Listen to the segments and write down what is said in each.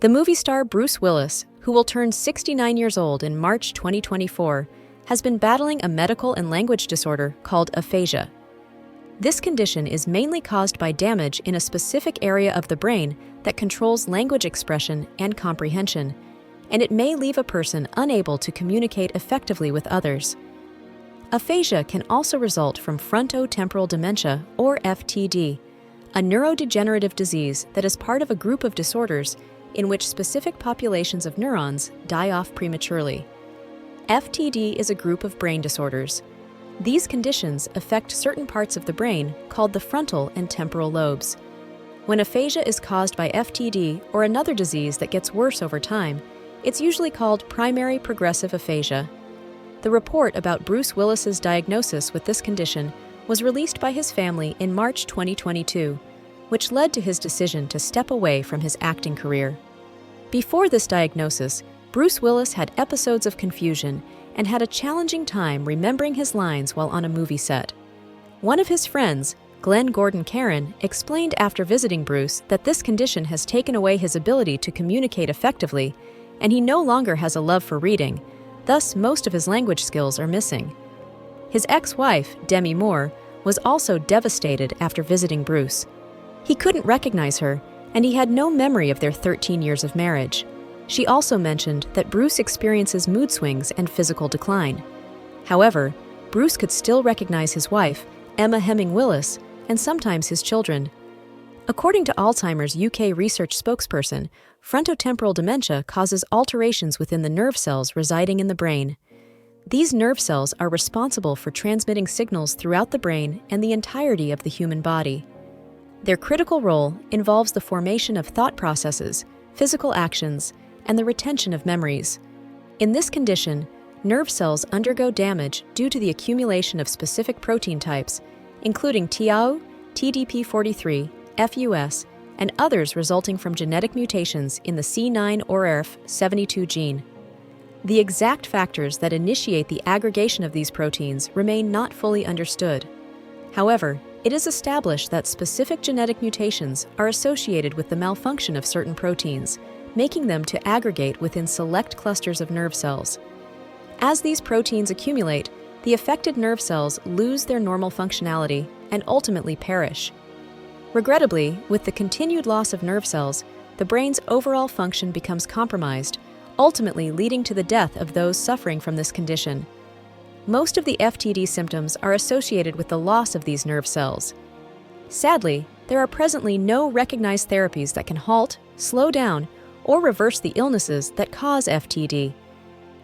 The movie star Bruce Willis, who will turn 69 years old in March 2024, has been battling a medical and language disorder called aphasia. This condition is mainly caused by damage in a specific area of the brain that controls language expression and comprehension, and it may leave a person unable to communicate effectively with others. Aphasia can also result from frontotemporal dementia, or FTD, a neurodegenerative disease that is part of a group of disorders in which specific populations of neurons die off prematurely. FTD is a group of brain disorders. These conditions affect certain parts of the brain called the frontal and temporal lobes. When aphasia is caused by FTD or another disease that gets worse over time, it's usually called primary progressive aphasia. The report about Bruce Willis's diagnosis with this condition was released by his family in March 2022, which led to his decision to step away from his acting career. Before this diagnosis, Bruce Willis had episodes of confusion and had a challenging time remembering his lines while on a movie set. One of his friends, Glenn Gordon Caron, explained after visiting Bruce that this condition has taken away his ability to communicate effectively, and he no longer has a love for reading, thus most of his language skills are missing. His ex-wife, Demi Moore, was also devastated after visiting Bruce. He couldn't recognize her, and he had no memory of their 13 years of marriage. She also mentioned that Bruce experiences mood swings and physical decline. However, Bruce could still recognize his wife, Emma Hemming Willis, and sometimes his children. According to Alzheimer's UK research spokesperson, frontotemporal dementia causes alterations within the nerve cells residing in the brain. These nerve cells are responsible for transmitting signals throughout the brain and the entirety of the human body. Their critical role involves the formation of thought processes, physical actions, and the retention of memories. In this condition, nerve cells undergo damage due to the accumulation of specific protein types, including tau, TDP43, FUS, and others resulting from genetic mutations in the C9orf72 gene. The exact factors that initiate the aggregation of these proteins remain not fully understood. However, it is established that specific genetic mutations are associated with the malfunction of certain proteins, making them to aggregate within select clusters of nerve cells. As these proteins accumulate, the affected nerve cells lose their normal functionality and ultimately perish. Regrettably, with the continued loss of nerve cells, the brain's overall function becomes compromised, ultimately leading to the death of those suffering from this condition. Most of the FTD symptoms are associated with the loss of these nerve cells. Sadly, there are presently no recognized therapies that can halt, slow down, or reverse the illnesses that cause FTD.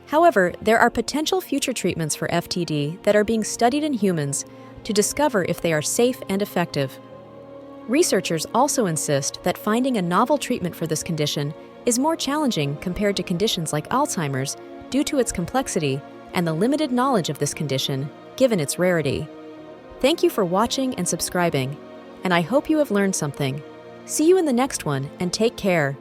However, there are potential future treatments for FTD that are being studied in humans to discover if they are safe and effective. Researchers also insist that finding a novel treatment for this condition is more challenging compared to conditions like Alzheimer's due to its complexity and the limited knowledge of this condition, given its rarity. Thank you for watching and subscribing, and I hope you have learned something. See you in the next one, and take care.